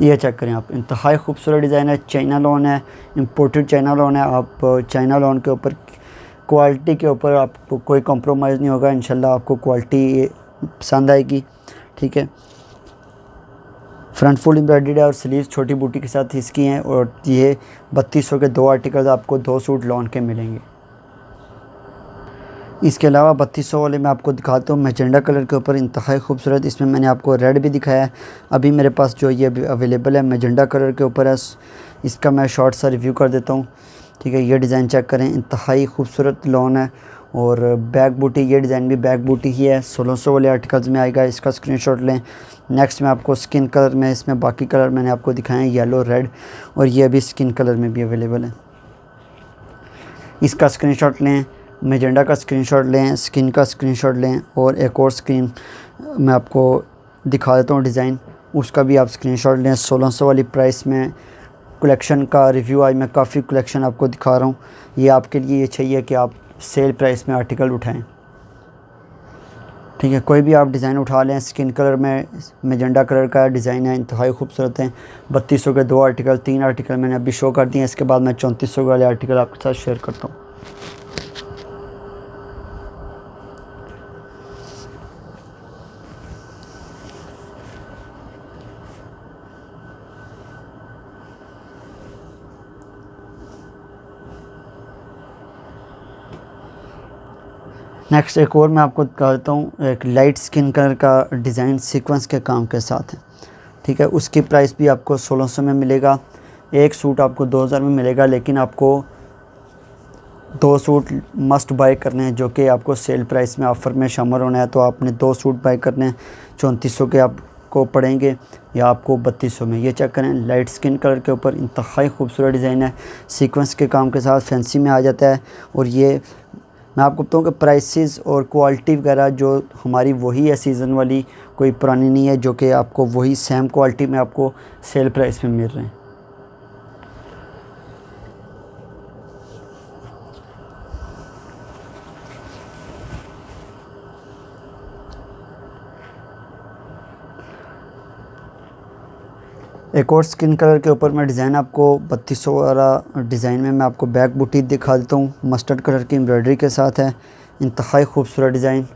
ये चेक करें आप, इंतहाई खूबसूरत डिज़ाइन है। चाइना लॉन है, इम्पोर्टेड चाइना लॉन है। आप चाइना लॉन के ऊपर क्वालिटी के ऊपर आपको कोई कॉम्प्रोमाइज़ नहीं होगा, इंशाल्लाह आपको क्वालिटी पसंद आएगी। ठीक है, फ्रंट फुल एम्ब्रॉयडर्ड है और स्लीव्स छोटी बूटी के साथ इसकी हैं। और ये 3200 के 2 आर्टिकल्स आपको 2 सूट लॉन के मिलेंगे। इसके अलावा 3200 वाले मैं आपको दिखाता हूँ मैजेंडा कलर के ऊपर, इंतहाई खूबसूरत। इसमें मैंने आपको रेड भी दिखाया है, अभी मेरे पास जो ये अवेलेबल है मैजेंडा कलर के ऊपर है। इसका मैं शॉर्ट सा रिव्यू कर देता हूँ। ठीक है, ये डिज़ाइन चेक करें, इंतहाई खूबसूरत लॉन है। और बैक बूटी, ये डिज़ाइन भी बैक बूटी ही है, 1600 वाले आर्टिकल्स में आएगा। इसका स्क्रीनशॉट लें। नेक्स्ट में आपको स्किन कलर में, इसमें बाकी कलर मैंने आपको दिखाए हैं, येलो, रेड, और ये अभी स्किन कलर में भी अवेलेबल है। इसका स्क्रीनशॉट लें, मैजेंडा का स्क्रीनशॉट लें, स्किन का स्क्रीनशॉट लें, और एक और स्क्रीन मैं आपको दिखा देता हूँ डिज़ाइन, उसका भी आप स्क्रीनशॉट लें। 1600 वाली प्राइस में कलेक्शन का रिव्यू आज मैं काफ़ी कलेक्शन आपको दिखा रहा हूँ। ये आपके लिए ये चाहिए कि आप सेल प्राइस में आर्टिकल उठाएं। ठीक है, कोई भी आप डिज़ाइन उठा लें। स्किन कलर में मैजेंडा कलर का डिज़ाइन है, इंतहाई खूबसूरत है। 3200 के 2 आर्टिकल, 3 आर्टिकल मैंने अभी शो कर दिए हैं। इसके बाद मैं 3400 वाले आर्टिकल आपके साथ शेयर करता हूँ। नेक्स्ट एक और मैं आपको दिखा देता हूँ, एक लाइट स्किन कलर का डिज़ाइन सीक्वेंस के काम के साथ है। ठीक है, उसकी प्राइस भी आपको 1600 में मिलेगा। एक सूट आपको 2000 में मिलेगा, लेकिन आपको 2 सूट मस्ट बाय करने हैं जो कि आपको सेल प्राइस में ऑफ़र में शामिल होना है। तो आपने 2 सूट बाय करने हैं, 3400 के आपको पड़ेंगे या आपको 3200 में। ये चेक करें, लाइट स्किन कलर के ऊपर इंतहाई खूबसूरत डिज़ाइन है, सीक्वेंस के काम के साथ फैंसी में आ जाता है। और ये मैं आपको बताऊँ कि प्राइसेस और क्वालिटी वगैरह जो हमारी वही है सीज़न वाली, कोई पुरानी नहीं है, जो कि आपको वही सेम क्वालिटी में आपको सेल प्राइस में मिल रहे हैं। एक और स्किन कलर के ऊपर मैं डिज़ाइन आपको 3200 वाला डिज़ाइन में मैं आपको बैक बूटी दिखा देता हूँ, मस्टर्ड कलर की एम्ब्रॉयडरी के साथ है, इंतहाई खूबसूरत डिज़ाइन।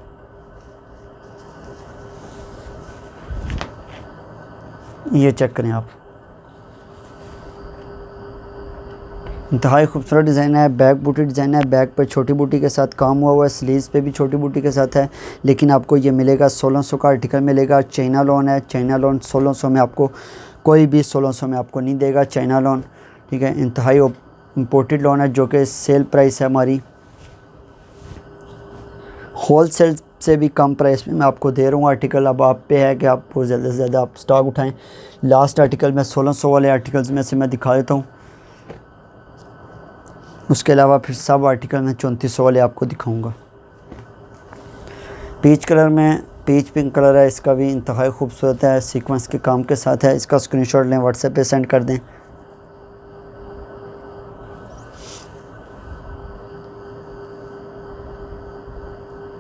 ये चेक करें आप, इंतहाई खूबसूरत डिज़ाइन है, बैक बूटी डिज़ाइन है। बैक पर छोटी बूटी के साथ काम हुआ है, स्लीव्स पे भी छोटी बूटी के साथ है। लेकिन आपको ये मिलेगा 1600 का आर्टिकल मिलेगा। चाइना लॉन है, चाइना लॉन 1600 में आपको कोई भी 1600 में आपको नहीं देगा चाइना लॉन। ठीक है, इंतहाई इम्पोर्टेड लॉन है, जो कि सेल प्राइस है हमारी, होल सेल से भी कम प्राइस में मैं आपको दे रहा हूँ आर्टिकल। अब आप पे है कि आप ज़्यादा से ज़्यादा आप स्टॉक उठाएं। लास्ट आर्टिकल मैं 1600 वाले आर्टिकल्स में से मैं दिखा देता हूँ, उसके अलावा फिर सब आर्टिकल मैं 3400 वाले आपको दिखाऊंगा। पीच कलर में, पीच पिंक कलर है, इसका भी इंतहाई खूबसूरत है, सीक्वेंस के काम के साथ है। इसका स्क्रीनशॉट लें, व्हाट्सएप पे सेंड कर दें।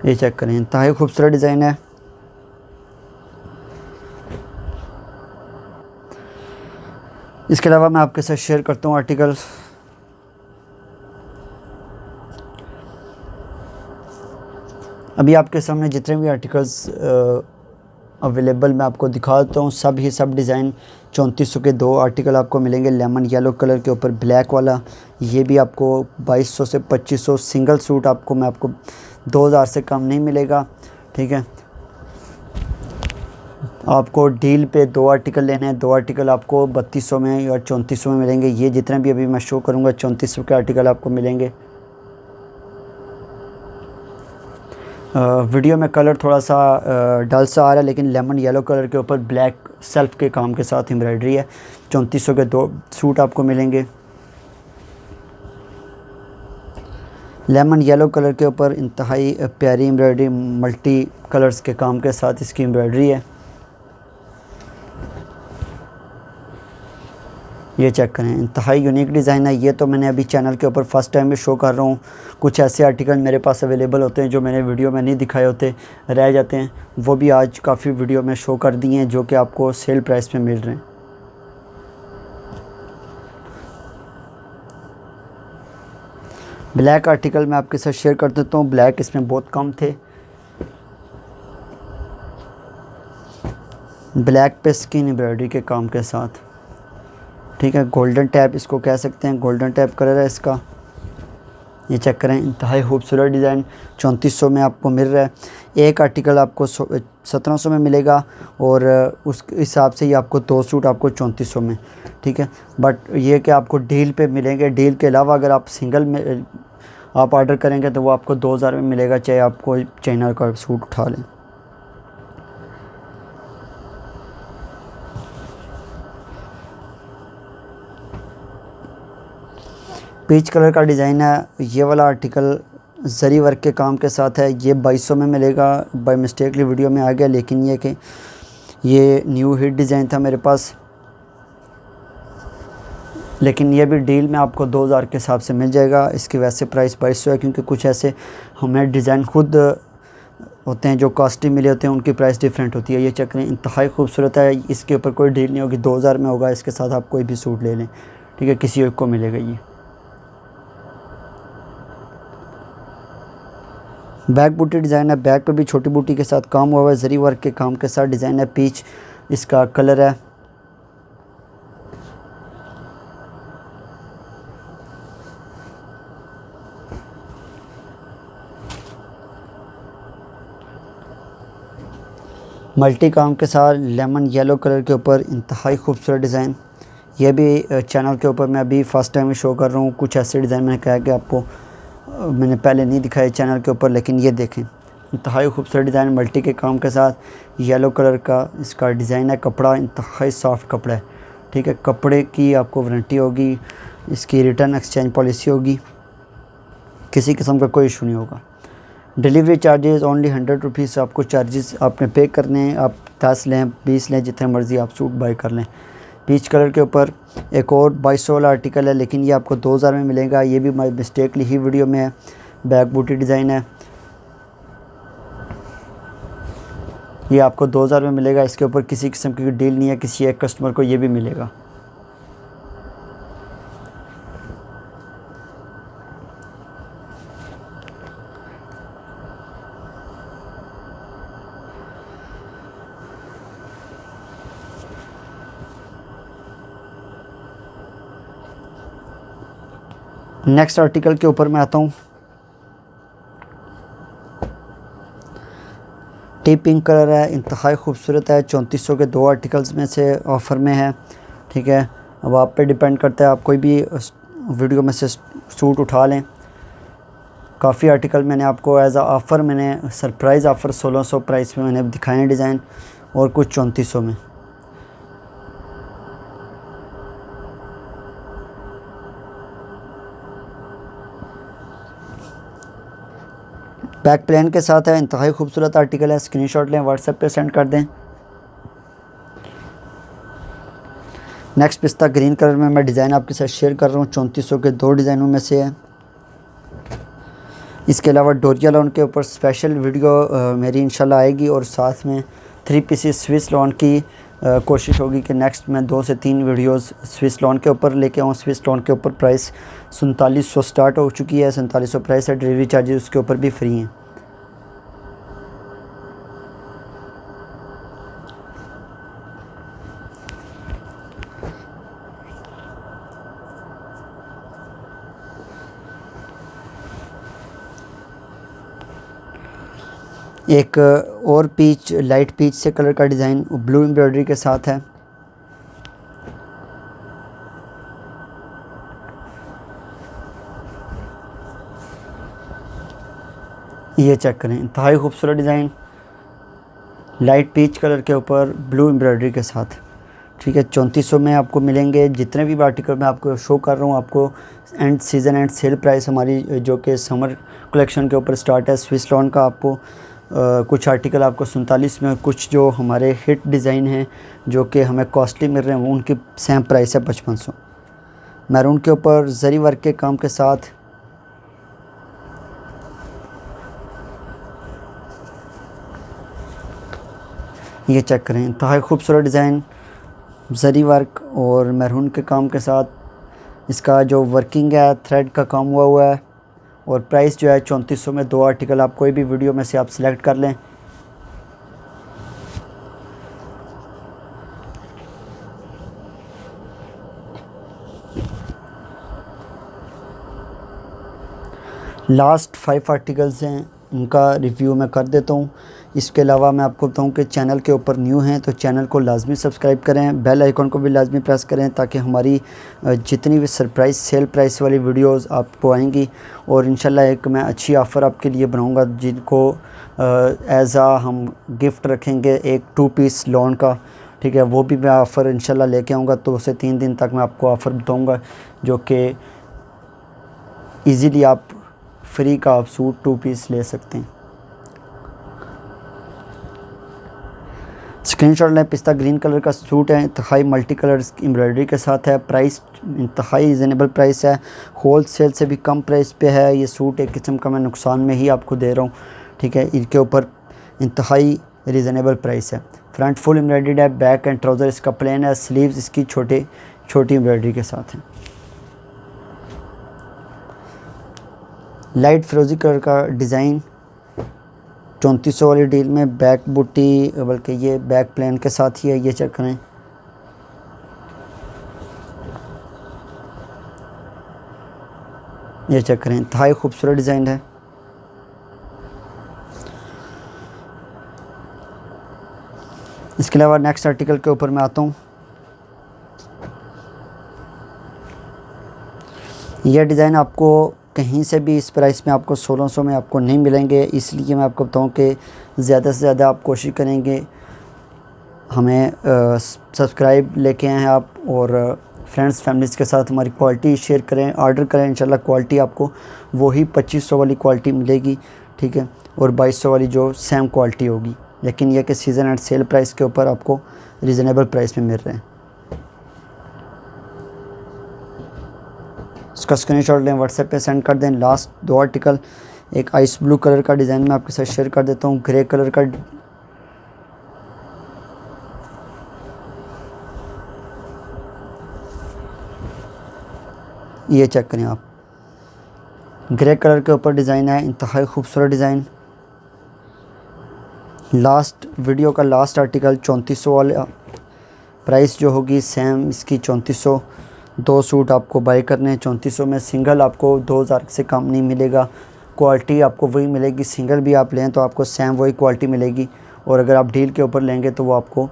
ये चेक करें, इंतहाई खूबसूरत डिज़ाइन है। इसके अलावा मैं आपके साथ शेयर करता हूँ आर्टिकल। अभी आपके सामने जितने भी आर्टिकल्स अवेलेबल मैं आपको दिखा देता हूँ, सब ही सब डिज़ाइन 3400 के 2 आर्टिकल आपको मिलेंगे। लेमन येलो कलर के ऊपर ब्लैक वाला, ये भी आपको 2200 से 2500 सिंगल सूट आपको मैं आपको 2000 से कम नहीं मिलेगा। ठीक है, आपको डील पे 2 आर्टिकल लेने हैं, 2 आर्टिकल आपको 3200 में या 3400 में मिलेंगे। ये जितने भी अभी मैं शो करूँगा 3400 के आर्टिकल आपको मिलेंगे। वीडियो में कलर थोड़ा सा डल सा आ रहा है, लेकिन लेमन येलो कलर के ऊपर ब्लैक सेल्फ के काम के साथ एम्ब्रॉयडरी है। 3400 के 2 सूट आपको मिलेंगे। लेमन येलो कलर के ऊपर इंतहाई प्यारी एम्ब्रॉयडरी, मल्टी कलर्स के काम के साथ इसकी एम्ब्रॉयडरी है। ये चेक करें, इंतहाई यूनिक डिज़ाइन है। ये तो मैंने अभी चैनल के ऊपर फर्स्ट टाइम में शो कर रहा हूँ। कुछ ऐसे आर्टिकल मेरे पास अवेलेबल होते हैं जो मैंने वीडियो में नहीं दिखाए होते, रह जाते हैं, वो भी आज काफ़ी वीडियो में शो कर दिए हैं, जो कि आपको सेल प्राइस में मिल रहे हैं। ब्लैक आर्टिकल मैं आपके साथ शेयर कर देता हूँ। ब्लैक इसमें बहुत कम थे। ब्लैक पे स्किन एम्ब्रॉयडरी के काम के साथ, ठीक है। गोल्डन टैप इसको कह सकते हैं, गोल्डन टैप कलर है इसका। ये चेक करें, इंतहाई खूबसूरत डिज़ाइन 3400 में आपको मिल रहा है। एक आर्टिकल आपको 1700 में मिलेगा और उस हिसाब से ये आपको 2 सूट आपको 3400 में, ठीक है। बट ये कि आपको डील पे मिलेंगे। डील के अलावा अगर आप सिंगल में आप ऑर्डर करेंगे तो वो आपको 2000 में मिलेगा, चाहे आपको चाइना का सूट उठा लें। पीच कलर का डिज़ाइन है। ये वाला आर्टिकल जरी वर्क के काम के साथ है। ये 2200 में मिलेगा। बाय मिस्टेकली वीडियो में आ गया, लेकिन ये कि ये न्यू हिट डिज़ाइन था मेरे पास, लेकिन ये भी डील में आपको 2000 के हिसाब से मिल जाएगा। इसकी वैसे प्राइस 2200 है, क्योंकि कुछ ऐसे हमें डिज़ाइन खुद होते हैं जो कॉस्टली मिले होते हैं, उनकी प्राइस डिफरेंट होती है। ये चेक करें, इंतहाई खूबसूरत है। इसके ऊपर कोई डील नहीं होगी, 2000 में होगा। इसके साथ आप कोई भी सूट ले लें, ठीक है, किसी एक को मिलेगा। ये बैक बूटी डिज़ाइन है। बैक पे भी छोटी बूटी के साथ काम हुआ है, जरी वर्क के काम के साथ डिज़ाइन है। पीच इसका कलर है। मल्टी काम के साथ लेमन येलो कलर के ऊपर इंतहाई खूबसूरत डिज़ाइन। ये भी चैनल के ऊपर मैं अभी फ़र्स्ट टाइम शो कर रहा हूँ। कुछ ऐसे डिज़ाइन मैंने कहा कि आपको मैंने पहले नहीं दिखाए चैनल के ऊपर, लेकिन ये देखें, इंतहाई खूबसूरत डिज़ाइन मल्टी के काम के साथ। येलो कलर का इसका डिज़ाइन है। कपड़ा इंतहाई सॉफ्ट कपड़ा है, ठीक है। कपड़े की आपको वारंटी होगी। इसकी रिटर्न एक्सचेंज पॉलिसी होगी। किसी किस्म का कोई इशू नहीं होगा। डिलीवरी चार्जेस ओनली 100 रुपीज़ आपको चार्जेस आपने पे करने हैं। आप 10 लें, 20 लें, जितने मर्ज़ी आप सूट बाय कर लें। पीच कलर के ऊपर एक और 2200 वाला आर्टिकल है, लेकिन ये आपको 2000 में मिलेगा। ये भी माई मिस्टेकली ही वीडियो में है। बैक बूटी डिज़ाइन है। ये आपको 2000 में मिलेगा। इसके ऊपर किसी किस्म की डील नहीं है, किसी एक कस्टमर को ये भी मिलेगा। नेक्स्ट आर्टिकल के ऊपर मैं आता हूँ। टी पिंक कलर है, इंतहाई खूबसूरत है। 3400 के 2 आर्टिकल्स में से ऑफ़र में है, ठीक है। अब आप पे डिपेंड करता है, आप कोई भी वीडियो में से सूट उठा लें। काफ़ी आर्टिकल मैंने आपको एज आ ऑफ़र, मैंने सरप्राइज़ ऑफ़र 1600 प्राइस में मैंने दिखाए हैं डिज़ाइन, और कुछ 3400 में। बैक प्लेन के साथ है। इंतहाई खूबसूरत आर्टिकल है। स्क्रीनशॉट लें, व्हाट्सएप पे सेंड कर दें। नेक्स्ट पिस्ता ग्रीन कलर में मैं डिज़ाइन आपके साथ शेयर कर रहा हूँ। 3400 के 2 डिज़ाइनों में से है। इसके अलावा डोरिया लॉन के ऊपर स्पेशल वीडियो मेरी इंशाल्लाह आएगी, और साथ में 3 पीसेस स्विस लॉन की कोशिश होगी कि नेक्स्ट मैं 2 से 3 वीडियोस स्विस लॉन के ऊपर लेके आऊँ। स्विस लॉन के ऊपर प्राइस 4700 स्टार्ट हो चुकी है। 4700 प्राइस है। डिलीवरी चार्जेस उसके ऊपर भी फ्री हैं। एक और पीच, लाइट पीच से कलर का डिज़ाइन ब्लू एम्ब्रॉयडरी के साथ है। ये चेक करें, इंतहाई खूबसूरत डिज़ाइन लाइट पीच कलर के ऊपर ब्लू एम्ब्रॉयडरी के साथ, ठीक है। 3400 में आपको मिलेंगे। जितने भी आर्टिकल मैं आपको शो कर रहा हूँ, आपको and season and sale price हमारी जो कि समर कलेक्शन के ऊपर स्टार्ट है। स्विस लॉन का आपको कुछ आर्टिकल आपको 47 में, कुछ जो हमारे हिट डिज़ाइन हैं जो कि हमें कॉस्टली मिल रहे हैं, उनकी सेम प्राइस है 5500। मैरून के ऊपर जरी वर्क के काम के साथ ये चेक करें, इंतहाई खूबसूरत डिज़ाइन जरी वर्क और मैरून के काम के साथ। इसका जो वर्किंग है थ्रेड का काम हुआ है, और प्राइस जो है 3400 में 2 आर्टिकल आप कोई भी वीडियो में से आप सिलेक्ट कर लें। लास्ट 5 आर्टिकल्स हैं, उनका रिव्यू मैं कर देता हूँ। इसके अलावा मैं आपको बताऊँ कि चैनल के ऊपर न्यू हैं तो चैनल को लाजमी सब्सक्राइब करें, बेल आइकन को भी लाजमी प्रेस करें ताकि हमारी जितनी भी सरप्राइज़ सेल प्राइस वाली वीडियोस आपको आएंगी। और इंशाल्लाह एक मैं अच्छी ऑफ़र आपके लिए बनाऊंगा जिनको एज़ आ हम गिफ्ट रखेंगे, एक 2 पीस लॉन का, ठीक है। वो भी मैं ऑफ़र इंशाल्लाह लेके आऊँगा, तो उसे 3 दिन तक मैं आपको ऑफ़र बताऊँगा जो कि ईज़िली आप फ्री का आप सूट 2 पीस ले सकते हैं। स्क्रीनशॉट लें। पिस्ता ग्रीन कलर का सूट है, इंतहाई मल्टी कलर एम्ब्रॉयडरी के साथ है। प्राइस इंतहाई रीज़नेबल प्राइस है, होल सेल से भी कम प्राइस पे है। ये सूट एक किस्म का मैं नुकसान में ही आपको दे रहा हूँ, ठीक है। इनके ऊपर इंतहाई रीज़नेबल प्राइस है। फ्रंट फुल एम्ब्रॉयडर्ड है, बैक एंड ट्राउज़र इसका प्लेन है, स्लीव्स इसकी छोटी एम्ब्रॉयडरी के साथ है। लाइट फिरोज़ी कलर का डिज़ाइन 3400 वाली डील में, बैक बूटी बल्कि ये बैक प्लेन के साथ ही है। ये चेक करें, ये चेक करें, इंतहाई खूबसूरत डिज़ाइन है। इसके अलावा नेक्स्ट आर्टिकल के ऊपर मैं आता हूँ। यह डिज़ाइन आपको कहीं से भी इस प्राइस में आपको 1600 में आपको नहीं मिलेंगे, इसलिए मैं आपको बताऊं कि ज़्यादा से ज़्यादा आप कोशिश करेंगे हमें सब्सक्राइब लेके आएँ आप, और फ्रेंड्स फैमिलीज़ के साथ हमारी क्वालिटी शेयर करें, ऑर्डर करें। इंशाल्लाह क्वालिटी आपको वही 2500 वाली क्वालिटी मिलेगी, ठीक है, और 2200 वाली जो सेम क्वालिटी होगी, लेकिन यह कि सीज़न एंड सेल प्राइस के ऊपर आपको रीज़नेबल प्राइस में मिल रहे हैं। उसका स्क्रीनशॉट लें, व्हाट्सएप पे सेंड कर दें। लास्ट 2 आर्टिकल, एक आइस ब्लू कलर का डिज़ाइन मैं आपके साथ शेयर कर देता हूँ, ग्रे कलर का, ये चेक करें आप, ग्रे कलर के ऊपर डिज़ाइन है, इंतहाई खूबसूरत डिज़ाइन। लास्ट वीडियो का लास्ट आर्टिकल 3400 वाला प्राइस जो होगी सेम इसकी 3400। 2 सूट आपको बाई करने हैं 3400 में, सिंगल आपको 2000 से कम नहीं मिलेगा। क्वालिटी आपको वही मिलेगी, सिंगल भी आप लें तो आपको सेम वही क्वालिटी मिलेगी, और अगर आप डील के ऊपर लेंगे तो वो आपको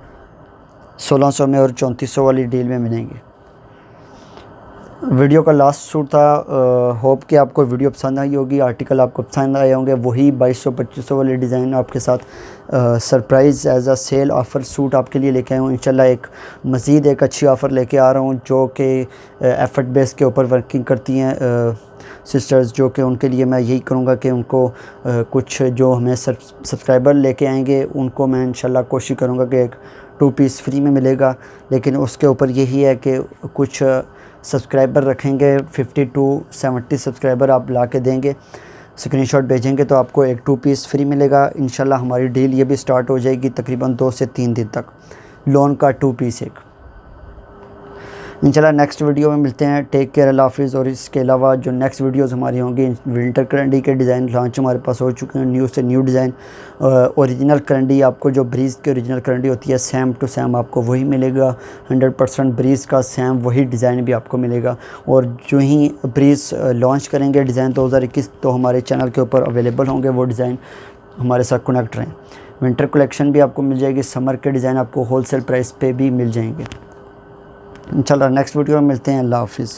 1600 में और 3400 वाली डील में मिलेंगे। वीडियो का लास्ट सूट था। होप कि आपको वीडियो पसंद आई होगी, आर्टिकल आपको पसंद आए होंगे। वही 2200-2500 वाले डिज़ाइन आपके साथ surprise as a sale offer suit आपके लिए लेके आया हूँ। इंशाल्लाह एक मज़ीद एक अच्छी ऑफ़र लेके आ रहा हूँ जो कि एफर्ट बेस के ऊपर वर्किंग करती हैं सिस्टर्स, जो कि उनके लिए मैं यही करूँगा कि उनको कुछ जो हमें सब्सक्राइबर लेके आएंगे उनको मैं इंशाल्लाह कोशिश करूँगा कि एक 2 पीस फ्री में मिलेगा। लेकिन उसके ऊपर यही है कि कुछ सब्सक्राइबर रखेंगे, 50 to 70 सब्सक्राइबर आप ला के देंगे, स्क्रीनशॉट भेजेंगे तो आपको एक 2 पीस फ्री मिलेगा। इंशाल्लाह हमारी डील ये भी स्टार्ट हो जाएगी तकरीबन 2 से 3 दिन तक, लोन का 2 पीस एक। इंशाल्लाह नेक्स्ट वीडियो में मिलते हैं। टेक केयर, अल्लाह हाफिज़। और इसके अलावा जो नेक्स्ट वीडियोस हमारी होंगी, विंटर करंडी के डिज़ाइन लॉन्च हमारे पास हो चुके हैं, न्यू से न्यू डिज़ाइन। ओरिजिनल करंडी आपको जो ब्रीज़ की ओरिजिनल करंडी होती है सेम टू सेम आपको वही मिलेगा, 100% ब्रीज़ का सेम वही डिज़ाइन भी आपको मिलेगा। और जो ही ब्रीज़ लॉन्च करेंगे डिज़ाइन 2021 तो हमारे चैनल के ऊपर अवेलेबल होंगे वो डिज़ाइन, हमारे साथ कनेक्ट रहें। विंटर कलेक्शन भी आपको मिल जाएगी, समर के डिज़ाइन आपको होलसेल प्राइस पे भी मिल जाएंगे। इंशाल्लाह नेक्स्ट वीडियो में मिलते हैं। अल्लाह हाफिज़।